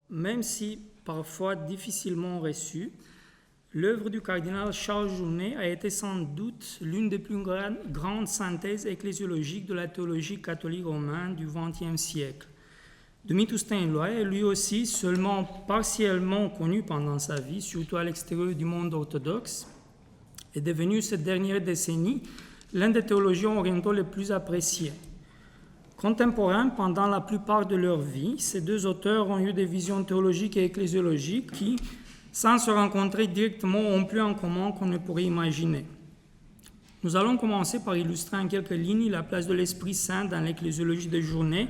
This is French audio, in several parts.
même si parfois difficilement reçue, l'œuvre du cardinal Charles Journet a été sans doute l'une des plus grandes synthèses ecclésiologiques de la théologie catholique romaine du XXe siècle. Dumitru Steinloy est lui aussi seulement partiellement connu pendant sa vie, surtout à l'extérieur du monde orthodoxe, est devenu cette dernière décennie l'un des théologiens orientaux les plus appréciés. Contemporains pendant la plupart de leur vie, ces deux auteurs ont eu des visions théologiques et ecclésiologiques qui, sans se rencontrer directement, ont plus en commun qu'on ne pourrait imaginer. Nous allons commencer par illustrer en quelques lignes la place de l'Esprit Saint dans l'ecclésiologie de Journet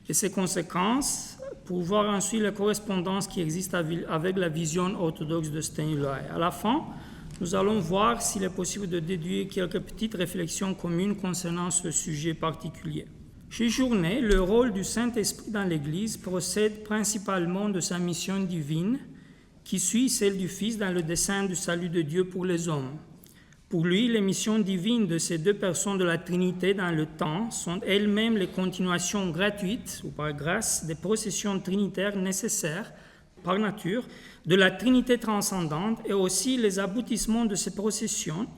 et ses conséquences, pour voir ensuite les correspondances qui existent avec la vision orthodoxe de Steinloy. À la fin, nous allons voir s'il est possible de déduire quelques petites réflexions communes concernant ce sujet particulier. Chez Journet, le rôle du Saint-Esprit dans l'Église procède principalement de sa mission divine, qui suit celle du Fils dans le dessein du salut de Dieu pour les hommes. Pour lui, les missions divines de ces deux personnes de la Trinité dans le temps sont elles-mêmes les continuations gratuites ou par grâce des processions trinitaires nécessaires par nature de la Trinité transcendante et aussi les aboutissements de ces processions,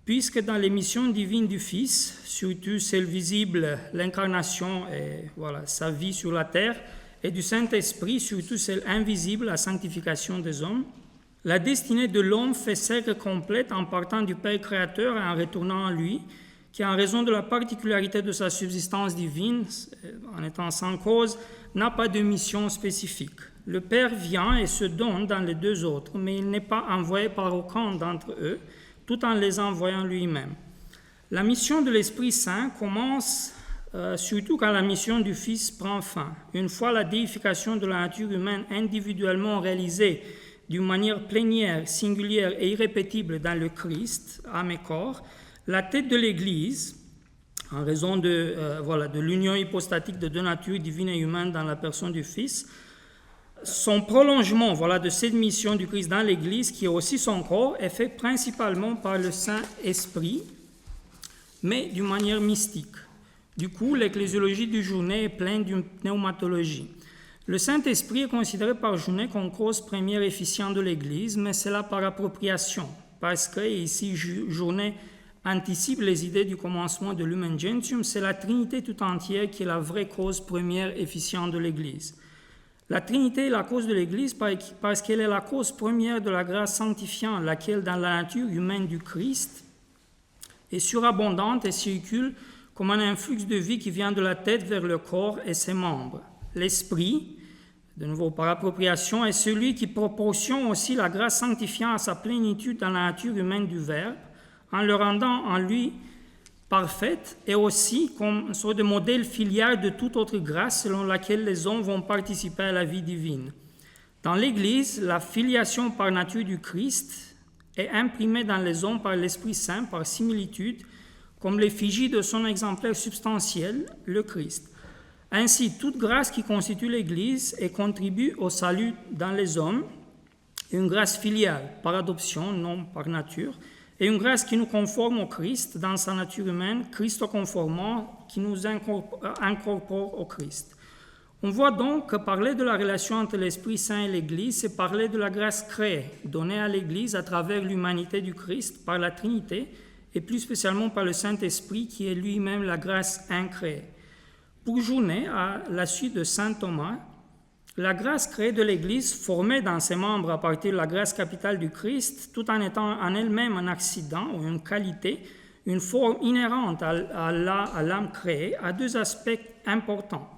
puisque dans les missions divines du Fils, surtout celle visible, l'incarnation et sa vie sur la terre, et du Saint-Esprit, surtout celle invisible, la sanctification des hommes, la destinée de l'homme fait cercle complète en partant du Père créateur et en retournant à lui, qui en raison de la particularité de sa subsistance divine, en étant sans cause, n'a pas de mission spécifique. Le Père vient et se donne dans les deux autres, mais il n'est pas envoyé par aucun d'entre eux, tout en les envoyant lui-même. La mission de l'Esprit Saint commence surtout quand la mission du Fils prend fin. Une fois la déification de la nature humaine individuellement réalisée d'une manière plénière, singulière et irrépétible dans le Christ, âme et corps, la tête de l'Église, en raison de l'union hypostatique de deux natures divines et humaines dans la personne du Fils, son prolongement de cette mission du Christ dans l'Église, qui est aussi son corps, est fait principalement par le Saint-Esprit, mais d'une manière mystique. Du coup, l'ecclésiologie du Journet est pleine d'une pneumatologie. Le Saint-Esprit est considéré par Journet comme cause première efficiente de l'Église, mais c'est là par appropriation, parce que, et ici Journet anticipe les idées du commencement de Lumen Gentium, c'est la Trinité tout entière qui est la vraie cause première efficiente de l'Église. La Trinité est la cause de l'Église parce qu'elle est la cause première de la grâce sanctifiante, laquelle, dans la nature humaine du Christ, est surabondante et circule comme un influx de vie qui vient de la tête vers le corps et ses membres. L'Esprit, de nouveau par appropriation, est celui qui proportionne aussi la grâce sanctifiante à sa plénitude dans la nature humaine du Verbe, en le rendant en lui parfaite et aussi comme une sorte de modèle filial de toute autre grâce selon laquelle les hommes vont participer à la vie divine. Dans l'Église, la filiation par nature du Christ est imprimée dans les hommes par l'Esprit Saint, par similitude, comme l'effigie de son exemplaire substantiel, le Christ. Ainsi, toute grâce qui constitue l'Église et contribue au salut dans les hommes, une grâce filiale, par adoption, non par nature, et une grâce qui nous conforme au Christ dans sa nature humaine, Christo-conformant, qui nous incorpore au Christ. On voit donc que parler de la relation entre l'Esprit Saint et l'Église, c'est parler de la grâce créée, donnée à l'Église à travers l'humanité du Christ par la Trinité, et plus spécialement par le Saint-Esprit, qui est lui-même la grâce incréée. Pour Journet, à la suite de saint Thomas, la grâce créée de l'Église, formée dans ses membres à partir de la grâce capitale du Christ, tout en étant en elle-même un accident ou une qualité, une forme inhérente à l'âme créée, a deux aspects importants.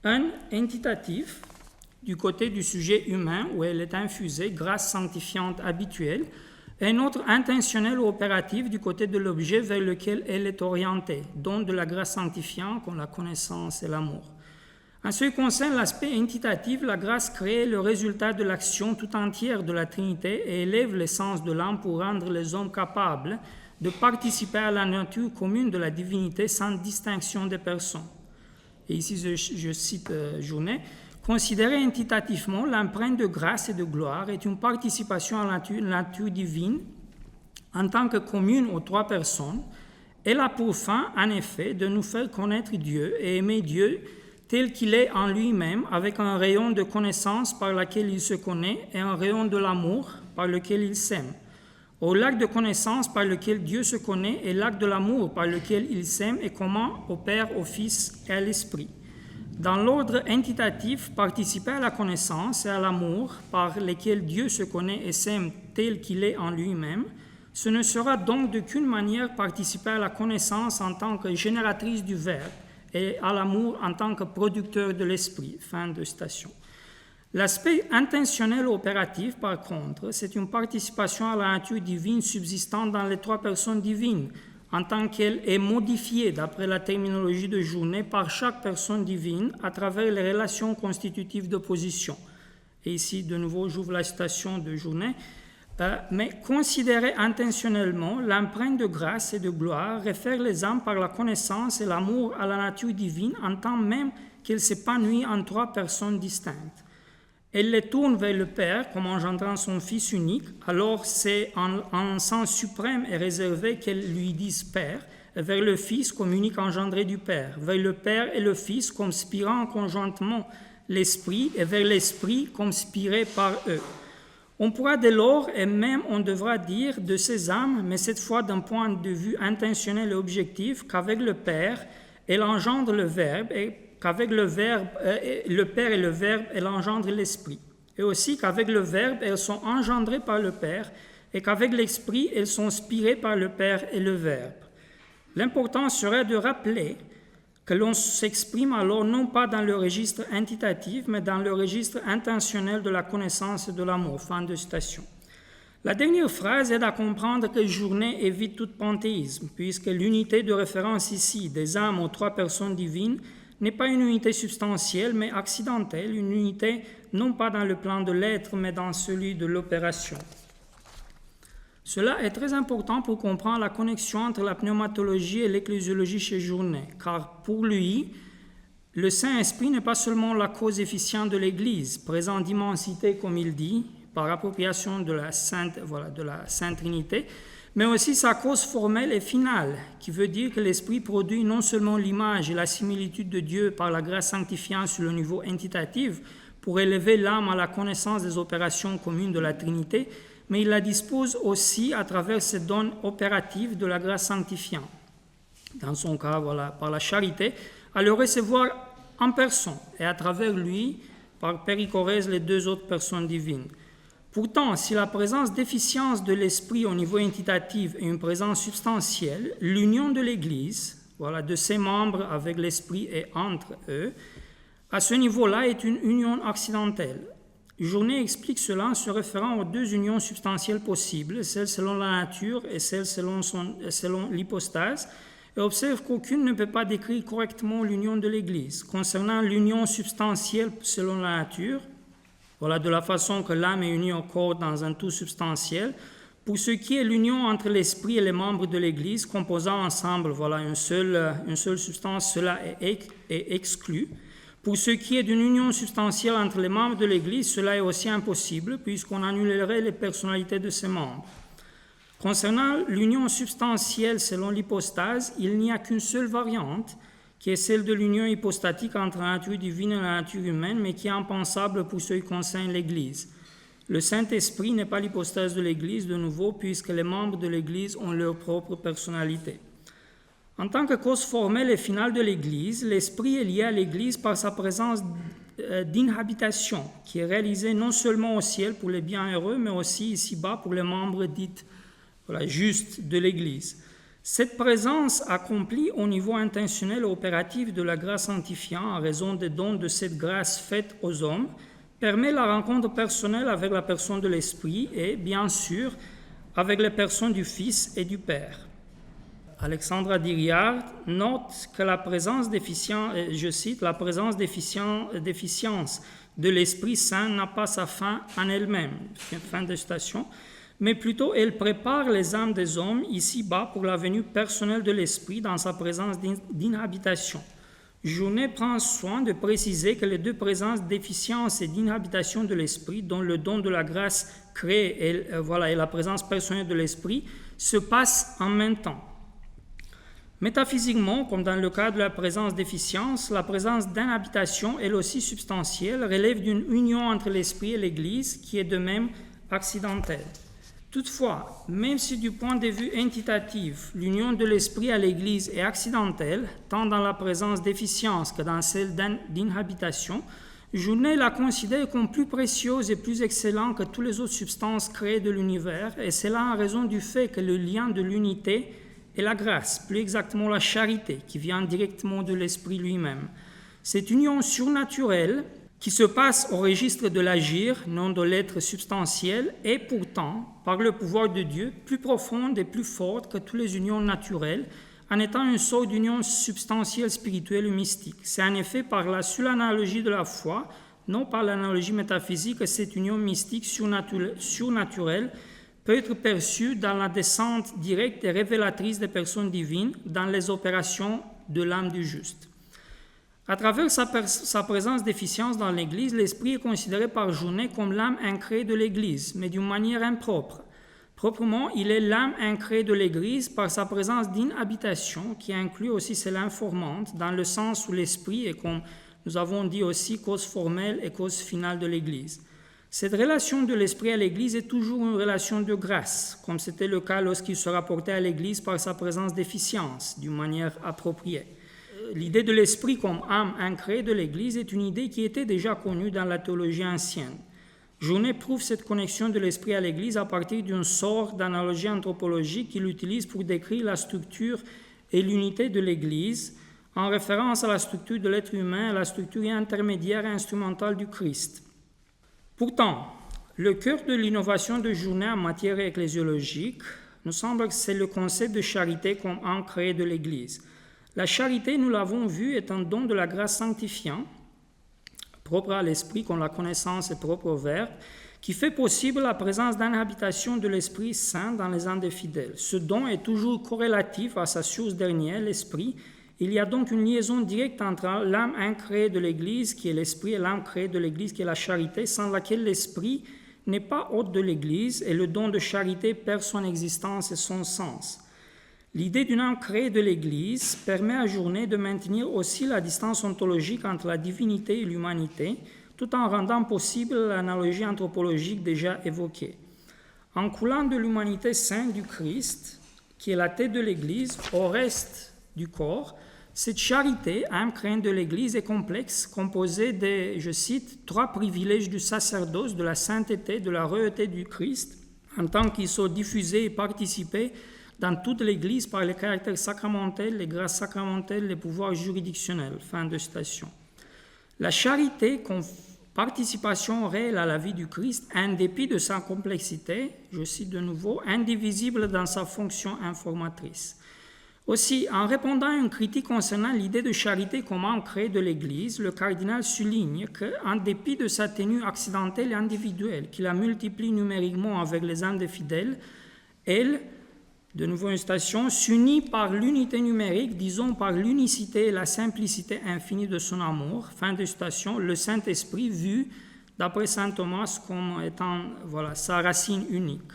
Un, intitatif, du côté du sujet humain, où elle est infusée, grâce sanctifiante habituelle, et un autre intentionnel ou opératif du côté de l'objet vers lequel elle est orientée, don de la grâce sanctifiante comme la connaissance et l'amour. En ce qui concerne l'aspect intitatif, la grâce crée le résultat de l'action tout entière de la Trinité et élève l'essence de l'âme pour rendre les hommes capables de participer à la nature commune de la divinité sans distinction des personnes. Et ici, je cite Journet, « Considérer intitativement l'empreinte de grâce et de gloire est une participation à la nature divine en tant que commune aux trois personnes. Elle a pour fin, en effet, de nous faire connaître Dieu et aimer Dieu tel qu'il est en lui-même, avec un rayon de connaissance par lequel il se connaît et un rayon de l'amour par lequel il s'aime. Or, l'acte de connaissance par lequel Dieu se connaît est l'acte de l'amour par lequel il s'aime et comment au Père, au Fils et à l'Esprit. Dans l'ordre intitatif, participer à la connaissance et à l'amour par lesquels Dieu se connaît et s'aime tel qu'il est en lui-même, ce ne sera donc d'aucune manière participer à la connaissance en tant que génératrice du Verbe et à l'amour en tant que producteur de l'Esprit. Fin de citation. L'aspect intentionnel opératif, par contre, c'est une participation à la nature divine subsistant dans les trois personnes divines, en tant qu'elle est modifiée, d'après la terminologie de Journet, par chaque personne divine à travers les relations constitutives d'opposition. Et ici, de nouveau, j'ouvre la citation de Journet. Mais considérer intentionnellement l'empreinte de grâce et de gloire réfère les âmes par la connaissance et l'amour à la nature divine en tant même qu'elle s'épanouit en trois personnes distinctes. Elle les tourne vers le Père comme engendrant son Fils unique, alors c'est en sens suprême et réservé qu'elle lui dise Père, et vers le Fils comme unique engendré du Père, vers le Père et le Fils comme spirant conjointement l'Esprit, et vers l'Esprit comme spiré par eux. On pourra dès lors, et même on devra dire de ces âmes, mais cette fois d'un point de vue intentionnel et objectif, qu'avec le Père, elle engendre le Verbe, et qu'avec le Père et le Verbe, elle engendre l'Esprit. Et aussi qu'avec le Verbe, elles sont engendrées par le Père, et qu'avec l'Esprit, elles sont spirées par le Père et le Verbe. L'important serait de rappeler que l'on s'exprime alors non pas dans le registre intitatif, mais dans le registre intentionnel de la connaissance et de l'amour. Fin de citation. La dernière phrase aide à comprendre que Journet évite tout panthéisme, puisque l'unité de référence ici des âmes aux trois personnes divines n'est pas une unité substantielle, mais accidentelle, une unité non pas dans le plan de l'être, mais dans celui de l'opération. Cela est très important pour comprendre la connexion entre la pneumatologie et l'ecclésiologie chez Journet, car pour lui, le Saint-Esprit n'est pas seulement la cause efficiente de l'Église, présent d'immensité, comme il dit, par appropriation de la Sainte Trinité, mais aussi sa cause formelle et finale, qui veut dire que l'Esprit produit non seulement l'image et la similitude de Dieu par la grâce sanctifiante sur le niveau intitatif, pour élever l'âme à la connaissance des opérations communes de la Trinité, mais il la dispose aussi à travers ces dons opératifs de la grâce sanctifiante. Dans son cas, par la charité, à le recevoir en personne et à travers lui, par périchorèse, les deux autres personnes divines. Pourtant, si la présence d'efficience de l'Esprit au niveau intitatif est une présence substantielle, l'union de l'Église, de ses membres avec l'Esprit et entre eux, à ce niveau-là est une union accidentelle. Journet explique cela en se référant aux deux unions substantielles possibles, celle selon la nature et celle selon l'hypostase, et observe qu'aucune ne peut pas décrire correctement l'union de l'Église. Concernant l'union substantielle selon la nature, de la façon que l'âme est unie au corps dans un tout substantiel, pour ce qui est l'union entre l'Esprit et les membres de l'Église, composant ensemble une seule substance, cela est exclu. Pour ce qui est d'une union substantielle entre les membres de l'Église, cela est aussi impossible, puisqu'on annulerait les personnalités de ses membres. Concernant l'union substantielle selon l'hypostase, il n'y a qu'une seule variante, qui est celle de l'union hypostatique entre la nature divine et la nature humaine, mais qui est impensable pour ce qui concerne l'Église. Le Saint-Esprit n'est pas l'hypostase de l'Église, de nouveau, puisque les membres de l'Église ont leur propre personnalité. En tant que cause formelle et finale de l'Église, l'Esprit est lié à l'Église par sa présence d'inhabitation, qui est réalisée non seulement au ciel pour les bienheureux, mais aussi ici-bas pour les membres dits justes de l'Église. Cette présence accomplie au niveau intentionnel et opératif de la grâce sanctifiante, en raison des dons de cette grâce faite aux hommes, permet la rencontre personnelle avec la personne de l'Esprit et, bien sûr, avec les personnes du Fils et du Père. Alexandra Diriart note que la présence déficience de l'Esprit Saint n'a pas sa fin en elle-même, fin de citation, mais plutôt elle prépare les âmes des hommes ici-bas pour la venue personnelle de l'Esprit dans sa présence d'inhabitation. Journet prend soin de préciser que les deux présences d'efficience et d'inhabitation de l'Esprit, dont le don de la grâce crée et la présence personnelle de l'Esprit, se passent en même temps. Métaphysiquement, comme dans le cas de la présence d'efficience, la présence d'inhabitation, elle aussi substantielle, relève d'une union entre l'esprit et l'Église qui est de même accidentelle. Toutefois, même si du point de vue intitatif, l'union de l'esprit à l'Église est accidentelle, tant dans la présence d'efficience que dans celle d'inhabitation, Journet la considère comme plus précieuse et plus excellente que toutes les autres substances créées de l'univers, et cela en raison du fait que le lien de l'unité est la grâce, plus exactement la charité, qui vient directement de l'esprit lui-même. Cette union surnaturelle, qui se passe au registre de l'agir, non de l'être substantiel, est pourtant, par le pouvoir de Dieu, plus profonde et plus forte que toutes les unions naturelles, en étant une sorte d'union substantielle, spirituelle ou mystique. C'est en effet par la seule analogie de la foi, non par l'analogie métaphysique, que cette union mystique surnaturelle peut être perçue dans la descente directe et révélatrice des personnes divines dans les opérations de l'âme du juste. À travers sa présence d'efficience dans l'Église, l'Esprit est considéré par Journet comme l'âme incréée de l'Église, mais d'une manière impropre. Proprement, il est l'âme incréée de l'Église par sa présence d'inhabitation, qui inclut aussi celle informante, dans le sens où l'Esprit est, comme nous avons dit aussi, cause formelle et cause finale de l'Église. Cette relation de l'Esprit à l'Église est toujours une relation de grâce, comme c'était le cas lorsqu'il se rapportait à l'Église par sa présence d'efficience, d'une manière appropriée. L'idée de l'Esprit comme âme incréée de l'Église est une idée qui était déjà connue dans la théologie ancienne. Journet prouve cette connexion de l'Esprit à l'Église à partir d'une sorte d'analogie anthropologique qu'il utilise pour décrire la structure et l'unité de l'Église, en référence à la structure de l'être humain, à la structure intermédiaire et instrumentale du Christ. Pourtant, le cœur de l'innovation de Journet en matière ecclésiologique nous semble que c'est le concept de charité comme âme créée de l'Église. La charité, nous l'avons vu, est un don de la grâce sanctifiante, propre à l'Esprit comme la connaissance est propre au Verbe, qui fait possible la présence d'inhabitation de l'Esprit Saint dans les âmes des fidèles. Ce don est toujours corrélatif à sa source dernière, l'Esprit. Il y a donc une liaison directe entre l'âme incréée de l'Église, qui est l'Esprit, et l'âme créée de l'Église, qui est la charité, sans laquelle l'Esprit n'est pas hôte de l'Église, et le don de charité perd son existence et son sens. L'idée d'une âme créée de l'Église permet à Journet de maintenir aussi la distance ontologique entre la divinité et l'humanité, tout en rendant possible l'analogie anthropologique déjà évoquée. En coulant de l'humanité sainte du Christ, qui est la tête de l'Église, au reste du corps, cette charité, âme créée de l'Église, est complexe, composée des, je cite, 3 privilèges du sacerdoce, de la sainteté, de la royauté du Christ, en tant qu'ils sont diffusés et participés dans toute l'Église par les caractères sacramentels, les grâces sacramentelles, les pouvoirs juridictionnels. Fin de citation. La charité comme participation réelle à la vie du Christ, en dépit de sa complexité, je cite de nouveau, indivisible dans sa fonction informatrice. Aussi, en répondant à une critique concernant l'idée de charité comme âme créée de l'Église, le cardinal souligne qu'en dépit de sa tenue accidentelle et individuelle, qui la multiplie numériquement avec les âmes des fidèles, elle, de nouveau une citation, s'unit par l'unité numérique, disons par l'unicité et la simplicité infinie de son amour. Fin de citation, le Saint-Esprit vu, d'après saint Thomas, comme étant sa racine unique.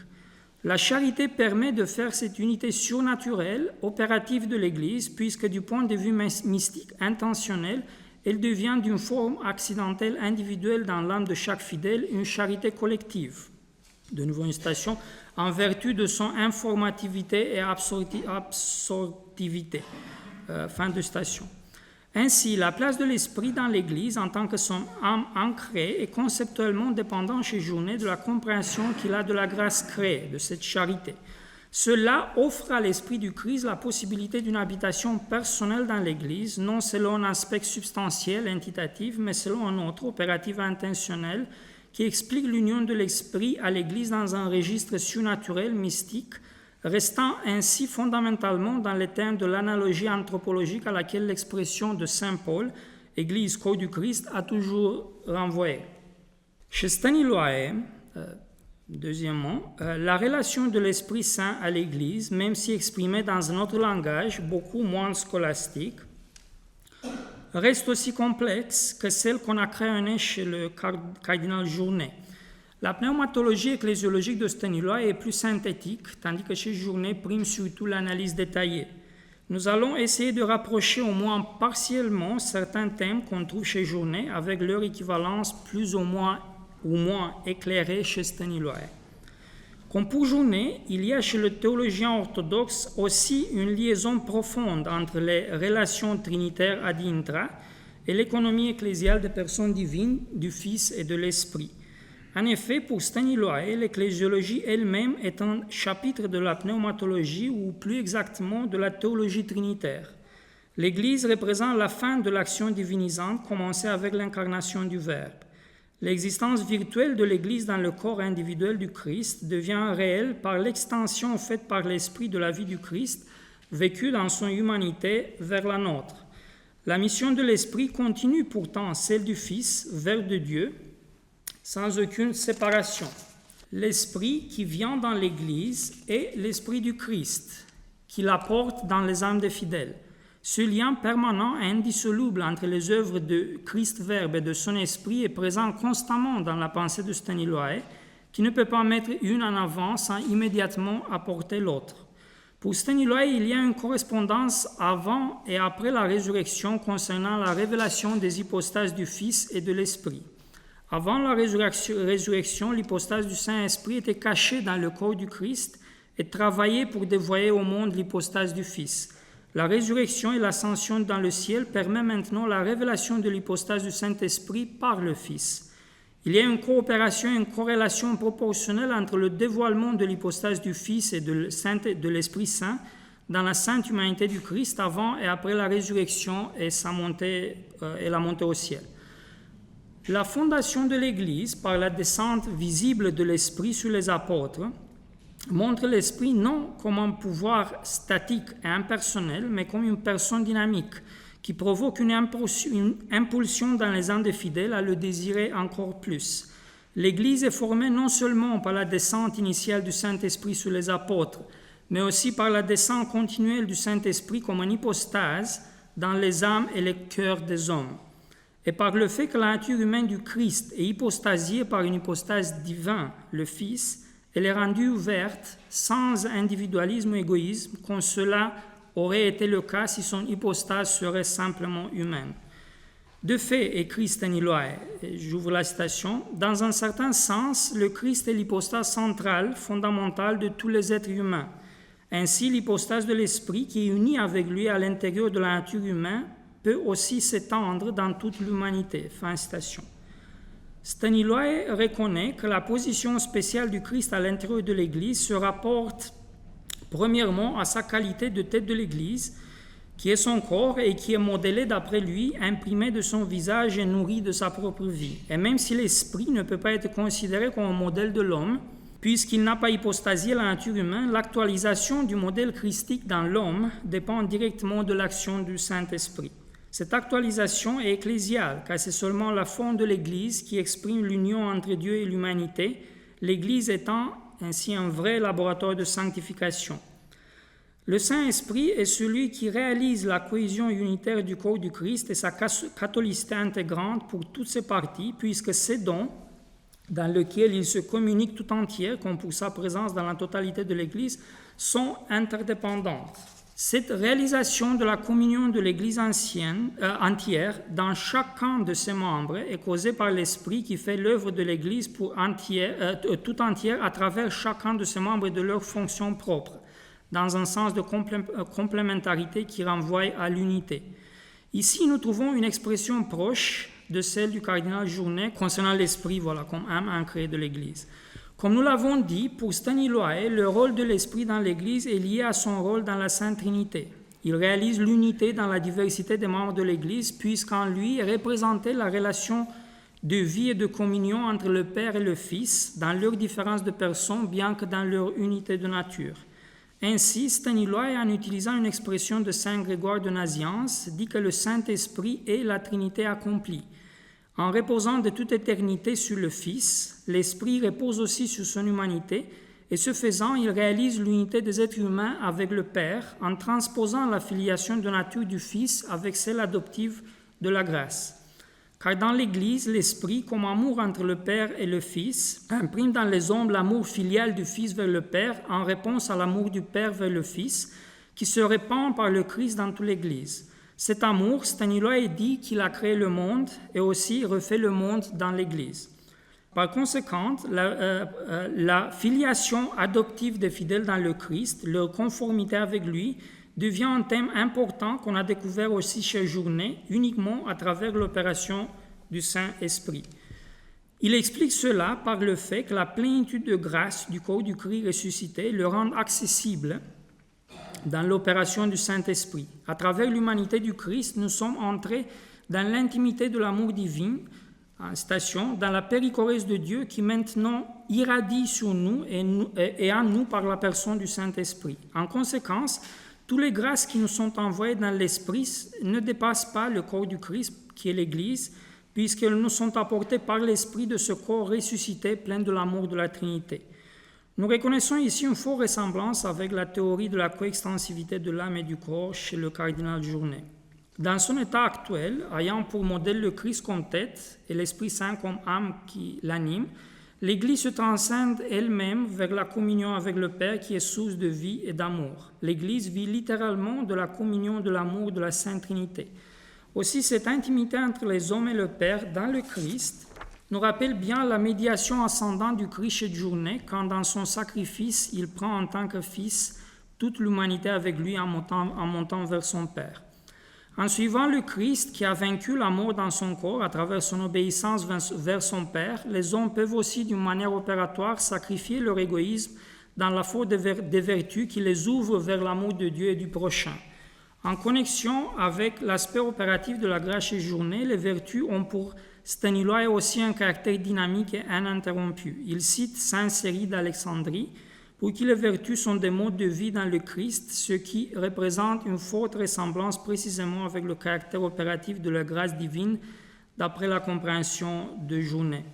La charité permet de faire cette unité surnaturelle, opérative de l'Église, puisque du point de vue mystique, intentionnel, elle devient d'une forme accidentelle, individuelle dans l'âme de chaque fidèle, une charité collective. De nouveau une citation, en vertu de son informativité et absorptivité. Fin de citation. Ainsi, la place de l'Esprit dans l'Église en tant que son âme ancrée est conceptuellement dépendante chez Journet de la compréhension qu'il a de la grâce créée, de cette charité. Cela offre à l'Esprit du Christ la possibilité d'une habitation personnelle dans l'Église, non selon un aspect substantiel, intitatif, mais selon un autre, opératif intentionnel, qui explique l'union de l'Esprit à l'Église dans un registre surnaturel, mystique, restant ainsi fondamentalement dans les termes de l'analogie anthropologique à laquelle l'expression de saint Paul, Église, corps du Christ, a toujours renvoyé. Chez Staniloae, deuxièmement, la relation de l'Esprit Saint à l'Église, même si exprimée dans un autre langage, beaucoup moins scolastique, reste aussi complexe que celle qu'on a créée chez le cardinal Journet. La pneumatologie ecclésiologique de Staniloae est plus synthétique, tandis que chez Journet prime surtout l'analyse détaillée. Nous allons essayer de rapprocher au moins partiellement certains thèmes qu'on trouve chez Journet avec leur équivalence plus ou moins éclairée chez Staniloae. Comme pour Journet, il y a chez le théologien orthodoxe aussi une liaison profonde entre les relations trinitaires ad intra et l'économie ecclésiale des personnes divines, du Fils et de l'Esprit. En effet, pour Staniloae, l'ecclésiologie elle-même est un chapitre de la pneumatologie ou plus exactement de la théologie trinitaire. L'Église représente la fin de l'action divinisante commencée avec l'incarnation du Verbe. L'existence virtuelle de l'Église dans le corps individuel du Christ devient réelle par l'extension faite par l'Esprit de la vie du Christ, vécue dans son humanité vers la nôtre. La mission de l'Esprit continue pourtant celle du Fils vers de Dieu, sans aucune séparation. L'Esprit qui vient dans l'Église est l'Esprit du Christ, qui l'apporte dans les âmes des fidèles. Ce lien permanent et indissoluble entre les œuvres de Christ Verbe et de son Esprit est présent constamment dans la pensée de Staniloae, qui ne peut pas mettre une en avant sans immédiatement apporter l'autre. Pour Staniloae, il y a une correspondance avant et après la résurrection concernant la révélation des hypostases du Fils et de l'Esprit. Avant la résurrection, l'hypostase du Saint-Esprit était cachée dans le corps du Christ et travaillait pour dévoiler au monde l'hypostase du Fils. La résurrection et l'ascension dans le ciel permettent maintenant la révélation de l'hypostase du Saint-Esprit par le Fils. Il y a une coopération et une corrélation proportionnelle entre le dévoilement de l'hypostase du Fils et de l'Esprit Saint dans la sainte humanité du Christ avant et après la résurrection et la montée au ciel. La fondation de l'Église par la descente visible de l'Esprit sur les apôtres montre l'Esprit non comme un pouvoir statique et impersonnel, mais comme une personne dynamique qui provoque une impulsion dans les âmes des fidèles à le désirer encore plus. L'Église est formée non seulement par la descente initiale du Saint-Esprit sur les apôtres, mais aussi par la descente continuelle du Saint-Esprit comme une hypostase dans les âmes et les cœurs des hommes. Et par le fait que la nature humaine du Christ est hypostasiée par une hypostase divine, le Fils, elle est rendue ouverte, sans individualisme ou égoïsme, comme cela aurait été le cas si son hypostase serait simplement humaine. De fait, écrit Staniloae, j'ouvre la citation, dans un certain sens, le Christ est l'hypostase centrale, fondamentale de tous les êtres humains. Ainsi, l'hypostase de l'Esprit, qui est unie avec lui à l'intérieur de la nature humaine, peut aussi s'étendre dans toute l'humanité. Fin de citation. Staniloae reconnaît que la position spéciale du Christ à l'intérieur de l'Église se rapporte premièrement à sa qualité de tête de l'Église, qui est son corps et qui est modélé d'après lui, imprimé de son visage et nourri de sa propre vie. Et même si l'Esprit ne peut pas être considéré comme un modèle de l'homme, puisqu'il n'a pas hypostasié la nature humaine, l'actualisation du modèle christique dans l'homme dépend directement de l'action du Saint-Esprit. Cette actualisation est ecclésiale, car c'est seulement la forme de l'Église qui exprime l'union entre Dieu et l'humanité, l'Église étant ainsi un vrai laboratoire de sanctification. Le Saint-Esprit est celui qui réalise la cohésion unitaire du corps du Christ et sa catholicité intégrante pour toutes ses parties, puisque ces dons, dans lesquels il se communique tout entier, comme pour sa présence dans la totalité de l'Église, sont interdépendantes. Cette réalisation de la communion de l'Église entière dans chacun de ses membres est causée par l'Esprit qui fait l'œuvre de l'Église tout entière à travers chacun de ses membres et de leurs fonctions propres, dans un sens de complémentarité qui renvoie à l'unité. Ici, nous trouvons une expression proche de celle du cardinal Journet concernant l'Esprit, comme âme ancrée de l'Église. Comme nous l'avons dit, pour Staniloae, le rôle de l'Esprit dans l'Église est lié à son rôle dans la Sainte Trinité. Il réalise l'unité dans la diversité des membres de l'Église, puisqu'en lui est représentée la relation de vie et de communion entre le Père et le Fils, dans leur différence de personne, bien que dans leur unité de nature. Ainsi, Staniloae, en utilisant une expression de Saint Grégoire de Nazianze, dit que le Saint-Esprit est la Trinité accomplie. En reposant de toute éternité sur le Fils, l'Esprit repose aussi sur son humanité, et ce faisant, il réalise l'unité des êtres humains avec le Père, en transposant la filiation de nature du Fils avec celle adoptive de la grâce. Car dans l'Église, l'Esprit, comme amour entre le Père et le Fils, imprime dans les hommes l'amour filial du Fils vers le Père en réponse à l'amour du Père vers le Fils, qui se répand par le Christ dans toute l'Église. Cet amour, Staniloae dit qu'il a créé le monde et aussi refait le monde dans l'Église. Par conséquent, la filiation adoptive des fidèles dans le Christ, leur conformité avec lui, devient un thème important qu'on a découvert aussi chez Journet, uniquement à travers l'opération du Saint-Esprit. Il explique cela par le fait que la plénitude de grâce du corps du Christ ressuscité le rend accessible dans l'opération du Saint-Esprit. À travers l'humanité du Christ, nous sommes entrés dans l'intimité de l'amour divin, dans la péricorèse de Dieu qui maintenant irradie sur nous et à nous par la personne du Saint-Esprit. En conséquence, toutes les grâces qui nous sont envoyées dans l'Esprit ne dépassent pas le corps du Christ, qui est l'Église, puisqu'elles nous sont apportées par l'Esprit de ce corps ressuscité plein de l'amour de la Trinité. Nous reconnaissons ici une forte ressemblance avec la théorie de la coextensivité de l'âme et du corps chez le cardinal Journet. Dans son état actuel, ayant pour modèle le Christ comme tête et l'Esprit Saint comme âme qui l'anime, l'Église se transcende elle-même vers la communion avec le Père qui est source de vie et d'amour. L'Église vit littéralement de la communion de l'amour de la Sainte Trinité. Aussi, cette intimité entre les hommes et le Père dans le Christ nous rappelle bien la médiation ascendante du Christ chez Journet quand dans son sacrifice, il prend en tant que Fils toute l'humanité avec lui en montant vers son Père. En suivant le Christ qui a vaincu la mort dans son corps à travers son obéissance vers son Père, les hommes peuvent aussi d'une manière opératoire sacrifier leur égoïsme dans la force des vertus qui les ouvrent vers l'amour de Dieu et du prochain. En connexion avec l'aspect opératif de la grâce chez Journet, les vertus ont pour Staniloae aussi un caractère dynamique et ininterrompu. Il cite Saint Cyril d'Alexandrie, pour qui les vertus sont des modes de vie dans le Christ, ce qui représente une forte ressemblance précisément avec le caractère opératif de la grâce divine, d'après la compréhension de Journet.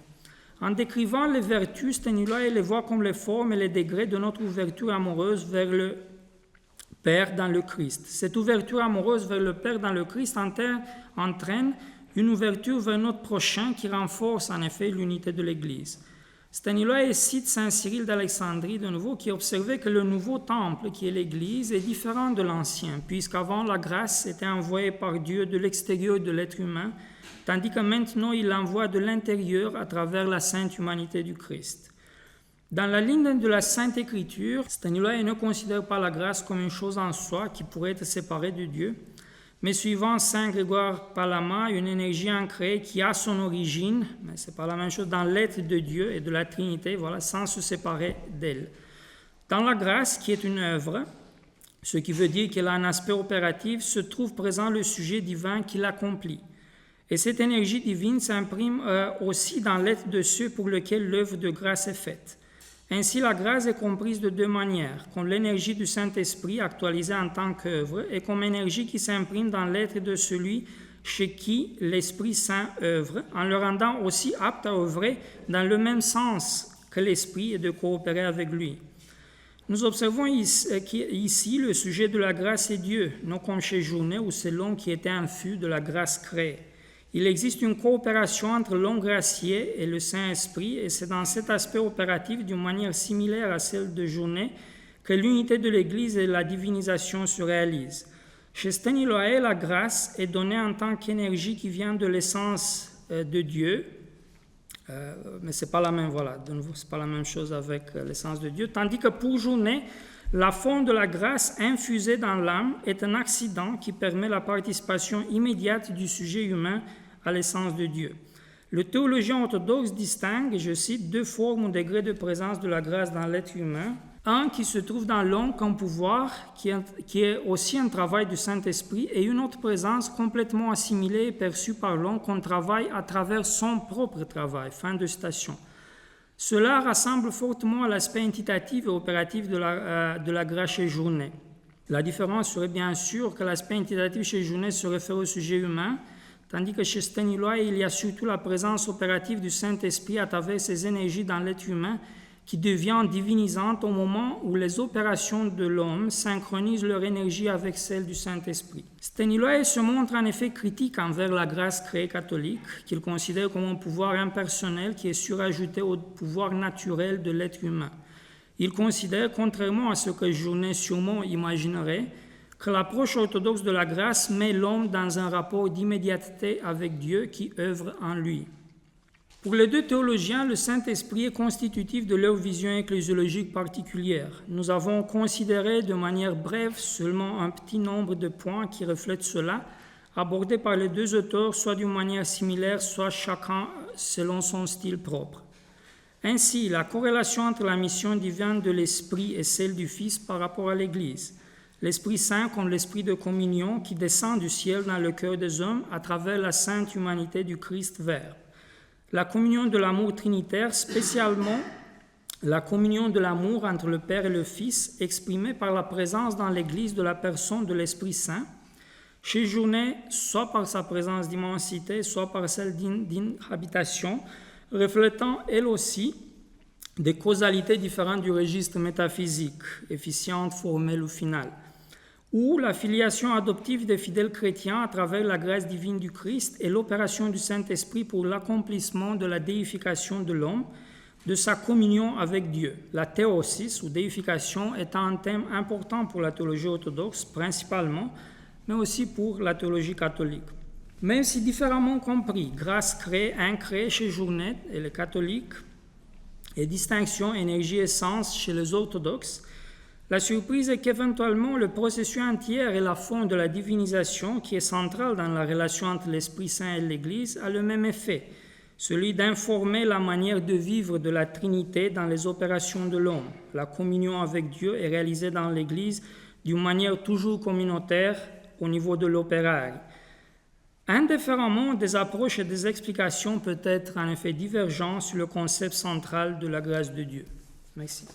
En décrivant les vertus, Staniloae les voit comme les formes et les degrés de notre ouverture amoureuse vers le Père dans le Christ. Cette ouverture amoureuse vers le Père dans le Christ entraîne une ouverture vers notre prochain qui renforce en effet l'unité de l'Église. Staniloae cite Saint Cyril d'Alexandrie de nouveau qui observait que le nouveau temple qui est l'Église est différent de l'ancien, puisqu'avant la grâce était envoyée par Dieu de l'extérieur de l'être humain, tandis que maintenant il l'envoie de l'intérieur à travers la sainte humanité du Christ. Dans la ligne de la Sainte Écriture, Staniloae ne considère pas la grâce comme une chose en soi qui pourrait être séparée de Dieu, mais suivant Saint Grégoire Palama, une énergie ancrée qui a son origine, mais ce n'est pas la même chose, dans l'être de Dieu et de la Trinité, voilà, sans se séparer d'elle. Dans la grâce, qui est une œuvre, ce qui veut dire qu'elle a un aspect opératif, se trouve présent le sujet divin qui l'accomplit. Et cette énergie divine s'imprime aussi dans l'être de ceux pour lesquels l'œuvre de grâce est faite. Ainsi, la grâce est comprise de deux manières, comme l'énergie du Saint-Esprit actualisée en tant qu'œuvre et comme énergie qui s'imprime dans l'être de celui chez qui l'Esprit Saint œuvre, en le rendant aussi apte à œuvrer dans le même sens que l'Esprit et de coopérer avec lui. Nous observons ici le sujet de la grâce et Dieu, non comme chez Journet où c'est l'homme qui était infus de la grâce créée. Il existe une coopération entre l'homme gracié et le Saint-Esprit, et c'est dans cet aspect opératif, d'une manière similaire à celle de Journet, que l'unité de l'Église et la divinisation se réalisent. Chez Staniloae, la grâce est donnée en tant qu'énergie qui vient de l'essence de Dieu, mais c'est pas la même, voilà, de nouveau, c'est pas la même chose avec l'essence de Dieu, tandis que pour Journet, la forme de la grâce infusée dans l'âme est un accident qui permet la participation immédiate du sujet humain à l'essence de Dieu. Le théologien orthodoxe distingue, je cite, deux formes ou degrés de présence de la grâce dans l'être humain. Un qui se trouve dans l'homme comme pouvoir, qui est aussi un travail du Saint-Esprit, et une autre présence complètement assimilée et perçue par l'homme comme travail à travers son propre travail. Fin de citation. Cela rassemble fortement à l'aspect intitatif et opératif de la grâce chez Journet. La différence serait bien sûr que l'aspect intitatif chez Journet se réfère au sujet humain, tandis que chez Staniloae, il y a surtout la présence opérative du Saint-Esprit à travers ses énergies dans l'être humain qui devient divinisante au moment où les opérations de l'homme synchronisent leur énergie avec celle du Saint-Esprit. Staniloae se montre en effet critique envers la grâce créée catholique, qu'il considère comme un pouvoir impersonnel qui est surajouté au pouvoir naturel de l'être humain. Il considère, contrairement à ce que Journet sûrement imaginerait, que l'approche orthodoxe de la grâce met l'homme dans un rapport d'immédiateté avec Dieu qui œuvre en lui. Pour les deux théologiens, le Saint-Esprit est constitutif de leur vision ecclésiologique particulière. Nous avons considéré de manière brève seulement un petit nombre de points qui reflètent cela, abordés par les deux auteurs soit d'une manière similaire, soit chacun selon son style propre. Ainsi, la corrélation entre la mission divine de l'Esprit et celle du Fils par rapport à l'Église. L'Esprit Saint comme l'Esprit de communion qui descend du ciel dans le cœur des hommes à travers la sainte humanité du Christ Verbe. La communion de l'amour trinitaire, spécialement la communion de l'amour entre le Père et le Fils, exprimée par la présence dans l'Église de la personne de l'Esprit Saint, séjourné soit par sa présence d'immensité, soit par celle d'inhabitation, reflétant elle aussi des causalités différentes du registre métaphysique, efficiente, formelle ou finale, ou la filiation adoptive des fidèles chrétiens à travers la grâce divine du Christ et l'opération du Saint-Esprit pour l'accomplissement de la déification de l'homme, de sa communion avec Dieu. La théosis ou déification est un thème important pour la théologie orthodoxe principalement, mais aussi pour la théologie catholique. Même si différemment compris, grâce créée, incréée chez Journet et les catholiques, et distinction, énergie et sens chez les orthodoxes, la surprise est qu'éventuellement le processus entier et la forme de la divinisation, qui est centrale dans la relation entre l'Esprit Saint et l'Église, a le même effet, celui d'informer la manière de vivre de la Trinité dans les opérations de l'homme. La communion avec Dieu est réalisée dans l'Église d'une manière toujours communautaire au niveau de l'opéraire. Indifféremment des approches et des explications peut être en effet divergentes sur le concept central de la grâce de Dieu. Merci.